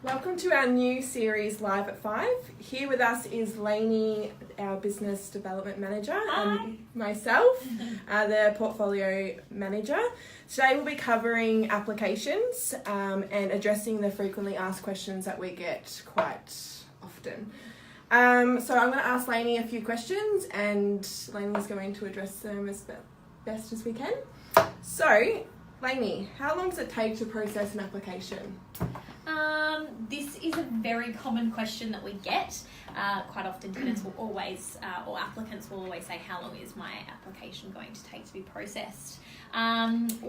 Welcome to our new series Live at 5. Here with us is Lainey, our Business Development Manager, and myself, the Portfolio Manager. Today we'll be covering applications and addressing the frequently asked questions that we get quite often. So I'm going to ask Lainey a few questions and Lainey's going to address them as best as we can. So, Lainey, how long does it take to process an application? This is a very common question that we get. Quite often tenants will always, or applicants will always say, how long is my application going to take to be processed?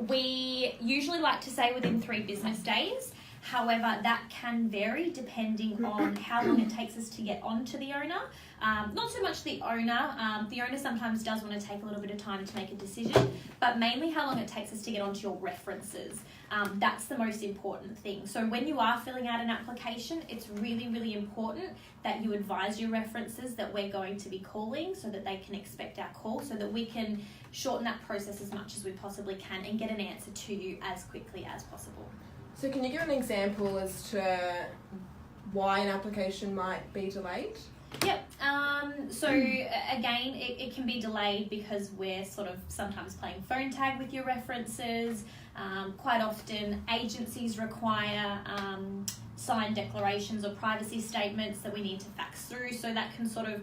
We usually like to say within 3 business days. However, that can vary depending on how long it takes us to get onto the owner. Not so much the owner. The owner sometimes does want to take a little bit of time to make a decision, but mainly how long it takes us to get onto your references. That's the most important thing. So when you are filling out an application, it's really, really important that you advise your references that we're going to be calling so that they can expect our call so that we can shorten that process as much as we possibly can and get an answer to you as quickly as possible. So can you give an example as to why an application might be delayed? Yep. So again, it can be delayed because we're sort of sometimes playing phone tag with your references. Quite often agencies require signed declarations or privacy statements that we need to fax through, so that can sort of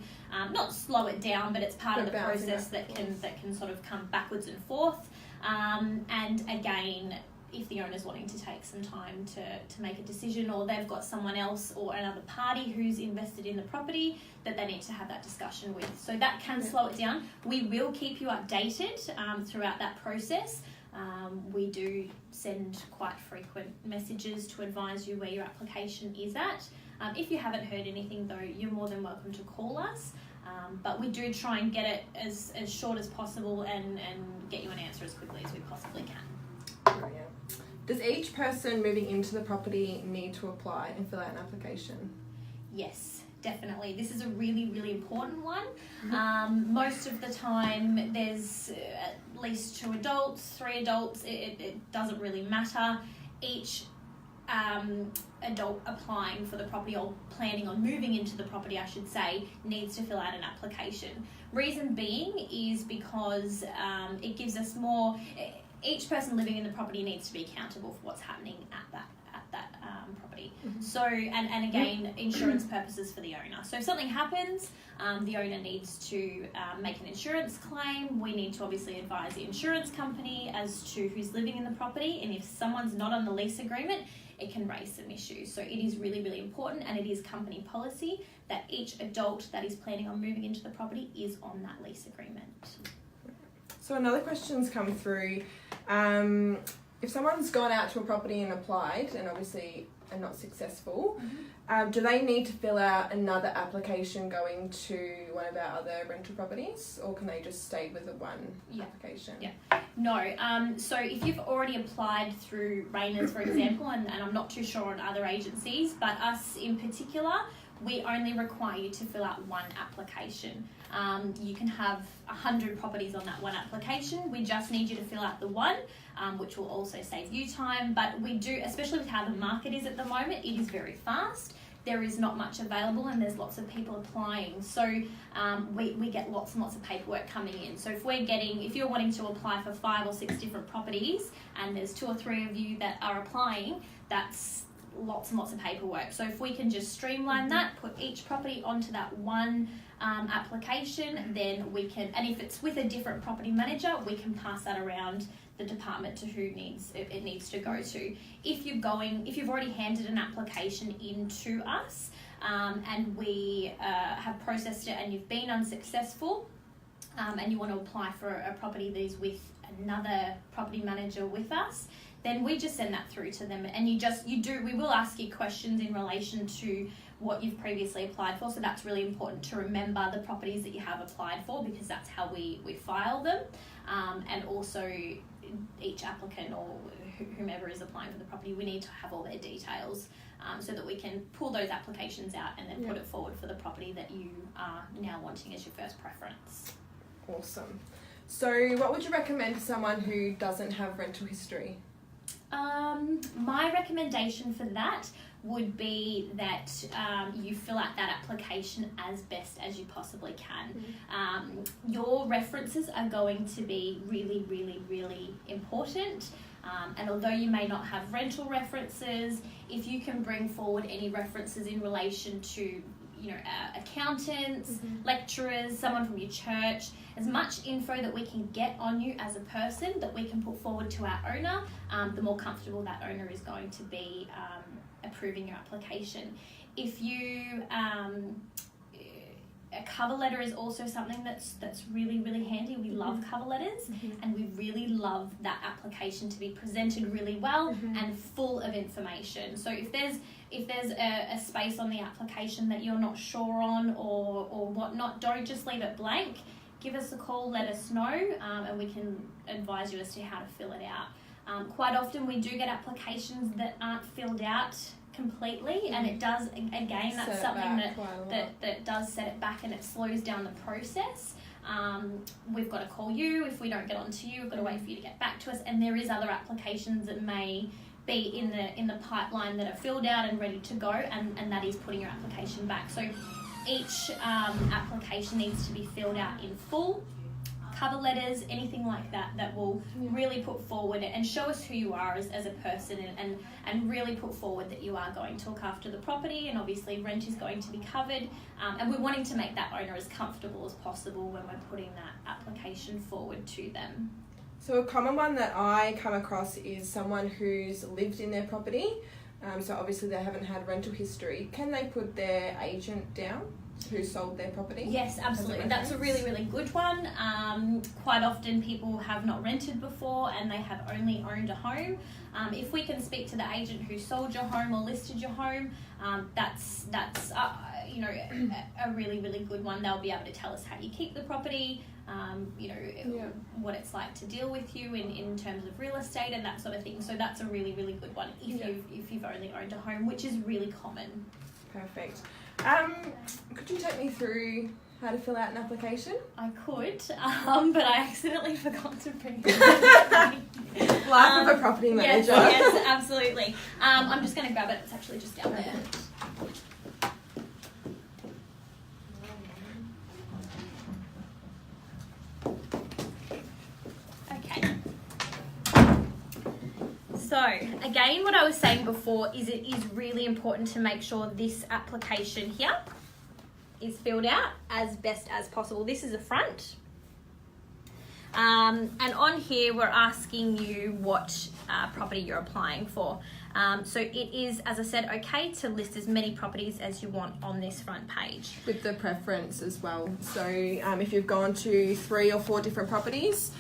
not slow it down, but it's part of the process that can sort of come backwards and forth. And again, if the owner's wanting to take some time to make a decision, or they've got someone else or another party who's invested in the property that they need to have that discussion with. So that can slow it down. We will keep you updated throughout that process. We do send quite frequent messages to advise you where your application is at. If you haven't heard anything though, you're more than welcome to call us. But we do try and get it as short as possible and get you an answer as quickly as we possibly can. Brilliant. Does each person moving into the property need to apply and fill out an application? Yes, definitely. This is a really, really important one. Most of the time there's at least 2 adults, 3 adults. It doesn't really matter. Each adult applying for the property or planning on moving into the property, I should say, needs to fill out an application. Reason being is because it gives us more. Each person living in the property needs to be accountable for what's happening at that property. So, and again, insurance purposes for the owner. So if something happens, the owner needs to make an insurance claim. We need to obviously advise the insurance company as to who's living in the property, and if someone's not on the lease agreement, it can raise some issues. So it is really, really important, and it is company policy that each adult that is planning on moving into the property is on that lease agreement. So another question's come through. If someone's gone out to a property and applied and obviously are not successful, do they need to fill out another application going to one of our other rental properties, or can they just stay with the one application? Yeah. No. So if you've already applied through Rayners, for example, and I'm not too sure on other agencies, but us in particular, we only require you to fill out one application. You can have 100 properties on that one application. We just need you to fill out the one, which will also save you time. But we do, especially with how the market is at the moment, it is very fast. There is not much available and there's lots of people applying. So we get lots and lots of paperwork coming in. So if you're wanting to apply for 5 or 6 different properties and there's 2 or 3 of you that are applying, that's lots and lots of paperwork. So if we can just streamline that, put each property onto that one application, then we can, and if it's with a different property manager, we can pass that around the department to who it needs to go to. If you've already handed an application in to us and we have processed it and you've been unsuccessful and you want to apply for a property that is with another property manager with us, then we just send that through to them, and we will ask you questions in relation to what you've previously applied for. So that's really important to remember the properties that you have applied for, because that's how we file them. And also each applicant or whomever is applying for the property, we need to have all their details so that we can pull those applications out and then put it forward for the property that you are now wanting as your first preference. Awesome. So what would you recommend to someone who doesn't have rental history? My recommendation for that would be that you fill out that application as best as you possibly can. Your references are going to be really, really, really important. And although you may not have rental references, if you can bring forward any references in relation to accountants, lecturers, someone from your church, as much info that we can get on you as a person that we can put forward to our owner, the more comfortable that owner is going to be approving your application. If you a cover letter is also something that's really, really handy. We love cover letters, and we really love that application to be presented really well and full of information. So if there's a space on the application that you're not sure on or whatnot, don't just leave it blank. Give us a call, let us know, and we can advise you as to how to fill it out. Quite often we do get applications that aren't filled out completely, and it does, again, that's something that does set it back, and it slows down the process. We've got to call you. If we don't get on to you, we've got to wait for you to get back to us, and there is other applications that may be in the pipeline that are filled out and ready to go, and that is putting your application back. So each application needs to be filled out in full. Cover letters, anything like that will really put forward and show us who you are as a person, and really put forward that you are going to look after the property, and obviously rent is going to be covered, and we're wanting to make that owner as comfortable as possible when we're putting that application forward to them. So a common one that I come across is someone who's lived in their property, so obviously they haven't had rental history. Can they put their agent down who sold their property? Yes, absolutely. That's a really, really good one. Quite often people have not rented before and they have only owned a home. If we can speak to the agent who sold your home or listed your home, that's a really, really good one. They'll be able to tell us how you keep the property, what it's like to deal with you in terms of real estate and that sort of thing. So that's a really, really good one if you've only owned a home, which is really common. Perfect. Could you take me through how to fill out an application? I could, but I accidentally forgot to bring it. Life of a property manager. Yes, absolutely. I'm just going to grab it. It's actually just down there. Okay. So, again, what I was saying before is it is really important to make sure this application here is filled out as best as possible. This is the front. And on here, we're asking you what property you're applying for. So it is, as I said, okay to list as many properties as you want on this front page. With the preference as well. So if you've gone to 3 or 4 different properties,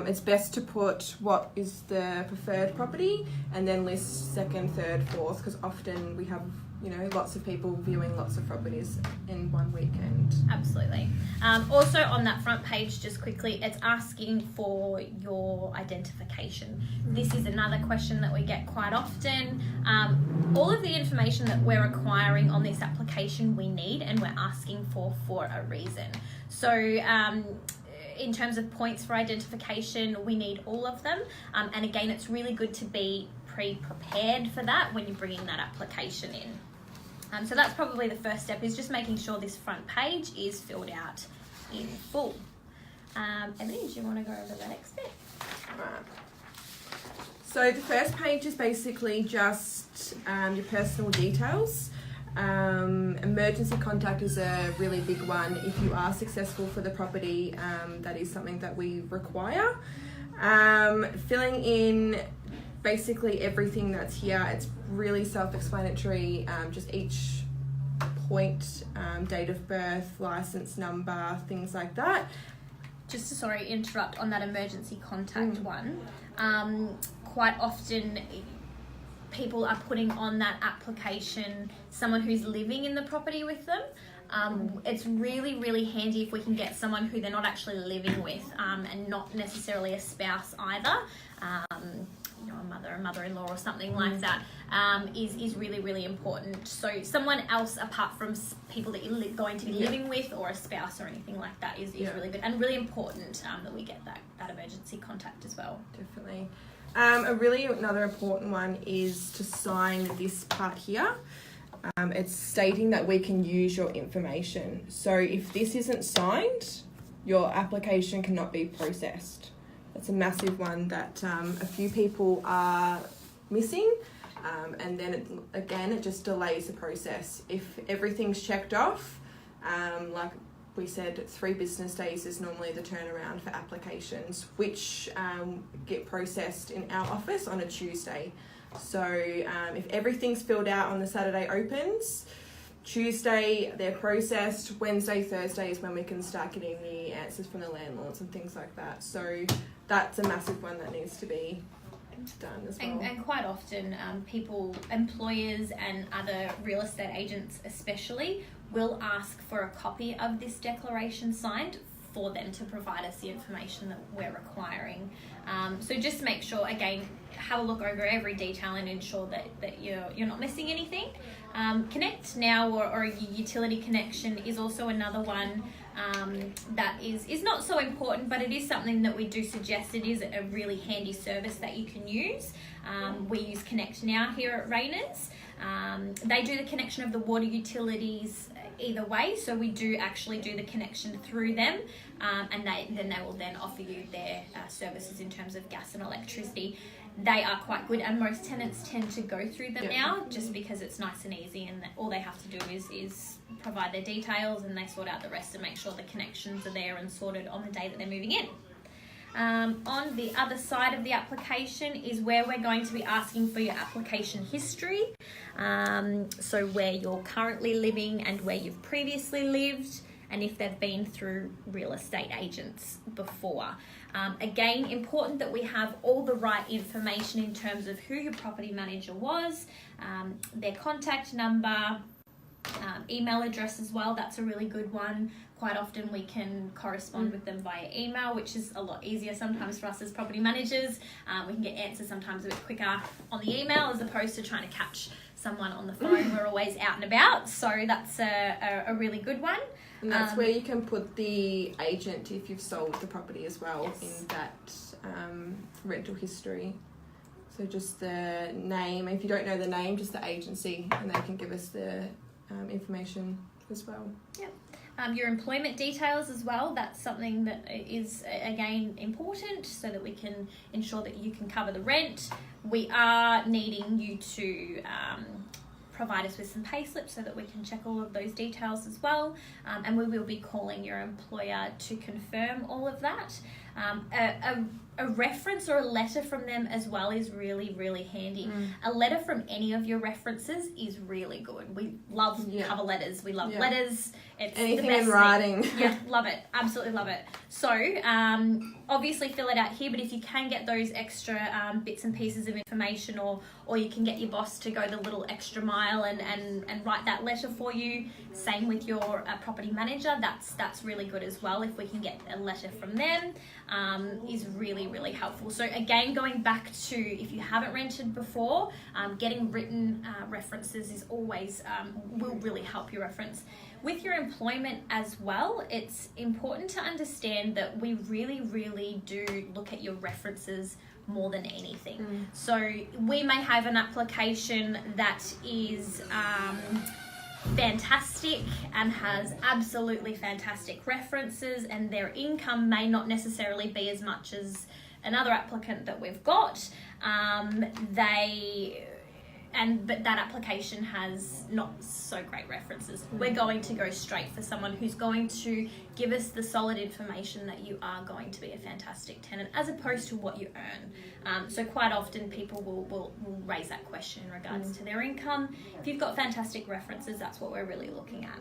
it's best to put what is the preferred property and then list second, third, fourth, because often we have lots of people viewing lots of properties in one weekend. Absolutely. Also on that front page, just quickly, it's asking for your identification. This is another question that we get quite often. All of the information that we're requiring on this application we need and we're asking for a reason. So in terms of points for identification, we need all of them. And again, it's really good to be pre-prepared for that when you're bringing that application in. So that's probably the first step, is just making sure this front page is filled out in full. And then do you want to go over the next bit? Right. So the first page is basically just your personal details. Emergency contact is a really big one. If you are successful for the property, that is something that we require. Filling in basically everything that's here. It's really self-explanatory. Just each point, date of birth, license number, things like that. Just to interrupt on that emergency contact one. Quite often people are putting on that application someone who's living in the property with them. It's really, really handy if we can get someone who they're not actually living with, and not necessarily a spouse either. A mother-in-law or something like that, is really, really important. So someone else apart from people that you're going to be living with, or a spouse or anything like that, is really good and really important that we get that emergency contact as well. Definitely. Another important one is to sign this part here. It's stating that we can use your information. So if this isn't signed, your application cannot be processed. That's a massive one that a few people are missing. And then it just delays the process. If everything's checked off, like we said, 3 business days is normally the turnaround for applications, which get processed in our office on a Tuesday. So if everything's filled out on the Saturday opens, Tuesday they're processed, Wednesday, Thursday is when we can start getting the answers from the landlords and things like that. So that's a massive one that needs to be done as well. And quite often employers and other real estate agents especially will ask for a copy of this declaration signed for them to provide us the information that we're requiring. So just make sure, again, have a look over every detail and ensure that you're not missing anything. Connect Now or a utility connection is also another one that is not so important, but it is something that we do suggest. It is a really handy service that you can use. We use Connect Now here at Rayners. They do the connection of the water utilities either way, so we do actually do the connection through them, and they will then offer you their services in terms of gas and electricity. They are quite good, and most tenants tend to go through them now just because it's nice and easy, and all they have to do is provide their details, and they sort out the rest and make sure the connections are there and sorted on the day that they're moving in. On the other side of the application is where we're going to be asking for your application history. So where you're currently living and where you've previously lived, and if they've been through real estate agents before. Again, important that we have all the right information in terms of who your property manager was, their contact number, email address as well. That's a really good one. Quite often we can correspond with them via email, which is a lot easier sometimes for us as property managers. We can get answers sometimes a bit quicker on the email as opposed to trying to catch someone on the phone. We're always out and about, so that's a really good one. And that's where you can put the agent if you've sold the property as well, in that rental history. So just the name, if you don't know the name, just the agency, and they can give us the information as well. Yep. Your employment details as well, that's something that is, again, important so that we can ensure that you can cover the rent. We are needing you to provide us with some pay slips so that we can check all of those details as well, and we will be calling your employer to confirm all of that. A reference or a letter from them as well is really, really handy. A letter from any of your references is really good. We love cover letters. We love letters. It's anything the best in writing. Yeah, love it. Absolutely love it. So obviously fill it out here, but if you can get those extra bits and pieces of information, or you can get your boss to go the little extra mile and write that letter for you, same with your property manager, that's really good as well. If we can get a letter from them, is really, really helpful. So again, going back to if you haven't rented before, getting written references is always will really help your reference. With your employment as well, it's important to understand that we really, really do look at your references more than anything. So we may have an application that is fantastic and has absolutely fantastic references, and their income may not necessarily be as much as another applicant that we've got. But that application has not so great references. We're going to go straight for someone who's going to give us the solid information that you are going to be a fantastic tenant, as opposed to what you earn. So quite often people will raise that question in regards to their income. If you've got fantastic references, that's what we're really looking at.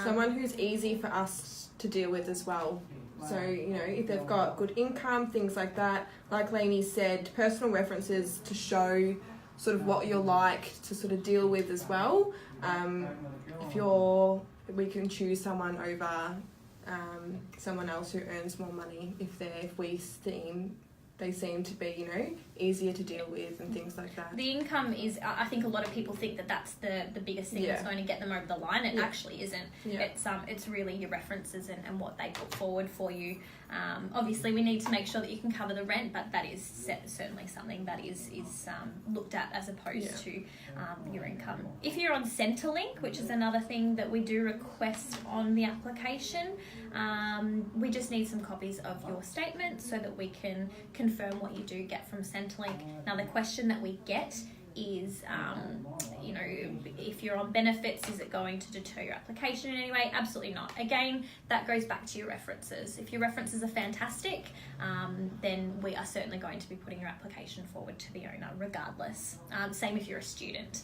Someone who's easy for us to deal with as well. So, if they've got good income, things like that. Like Lainey said, personal references to show sort of what you're like to sort of deal with as well. We can choose someone over someone else who earns more money if they seem to be, easier to deal with and things like that. The income is, I think a lot of people think that that's the biggest thing that's going to get them over the line. It actually isn't. It's really your references and what they put forward for you. Obviously, we need to make sure that you can cover the rent, but that is certainly something that is looked at as opposed to your income. If you're on Centrelink, which is another thing that we do request on the application, we just need some copies of your statement so that we can confirm what you do get from Centrelink. Now, the question that we get is, if you're on benefits, is it going to deter your application in any way? Absolutely not. Again, that goes back to your references. If your references are fantastic, then we are certainly going to be putting your application forward to the owner regardless. Same if you're a student.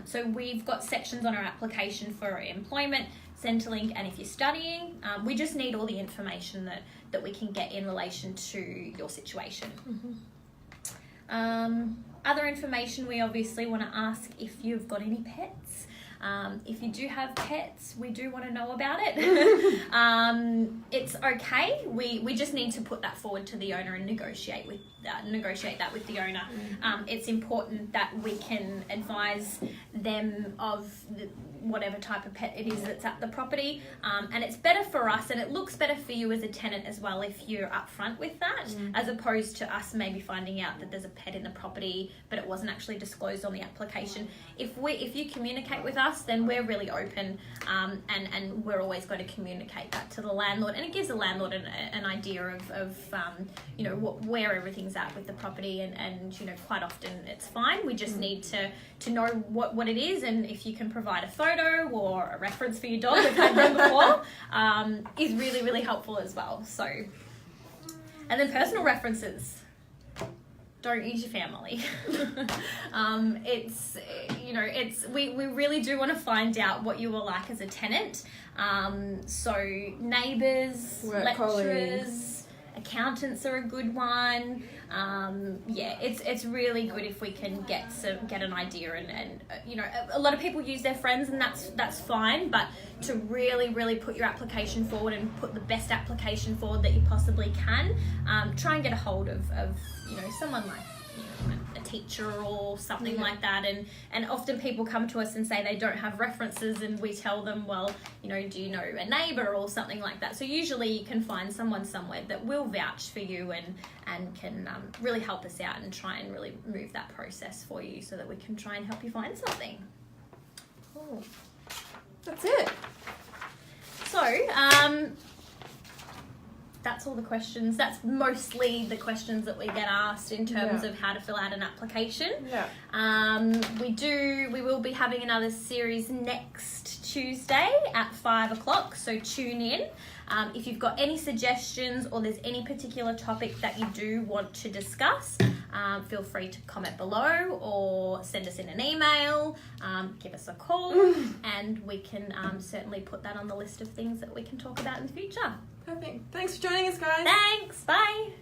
So we've got sections on our application for employment, Centrelink, and if you're studying, we just need all the information that we can get in relation to your situation. Other information, we obviously want to ask if you've got any pets. If you do have pets, we do want to know about it. It's okay. We just need to put that forward to the owner and negotiate that with the owner. It's important that we can advise them of whatever type of pet it is that's at the property, and it's better for us and it looks better for you as a tenant as well if you're upfront with that, as opposed to us maybe finding out that there's a pet in the property but it wasn't actually disclosed on the application. If you communicate with us, then we're really open, and we're always going to communicate that to the landlord, and it gives the landlord an idea of where everything's at with the property, and quite often it's fine. We just need to know what it is, and if you can provide a photo or a reference for your dog, we've had them before, is really, really helpful as well. So, and then personal references. Don't use your family. We really do want to find out what you were like as a tenant. So neighbours, lecturers, colleagues. Accountants are a good one. It's really good if we can get an idea, and a lot of people use their friends, and that's fine, but to really put your application forward and put the best application forward that you possibly can, try and get a hold of someone like a teacher or something like that, and often people come to us and say they don't have references, and we tell them, well, do you know a neighbour or something like that? So usually you can find someone somewhere that will vouch for you and can really help us out and try and really move that process for you so that we can try and help you find something. Cool. That's it. So that's all the questions. That's mostly the questions that we get asked in terms of how to fill out an application. We will be having another series next Tuesday at 5:00, so tune in. If you've got any suggestions or there's any particular topic that you do want to discuss, feel free to comment below or send us in an email, give us a call, and we can certainly put that on the list of things that we can talk about in the future. Perfect. Thanks for joining us, guys. Thanks. Bye.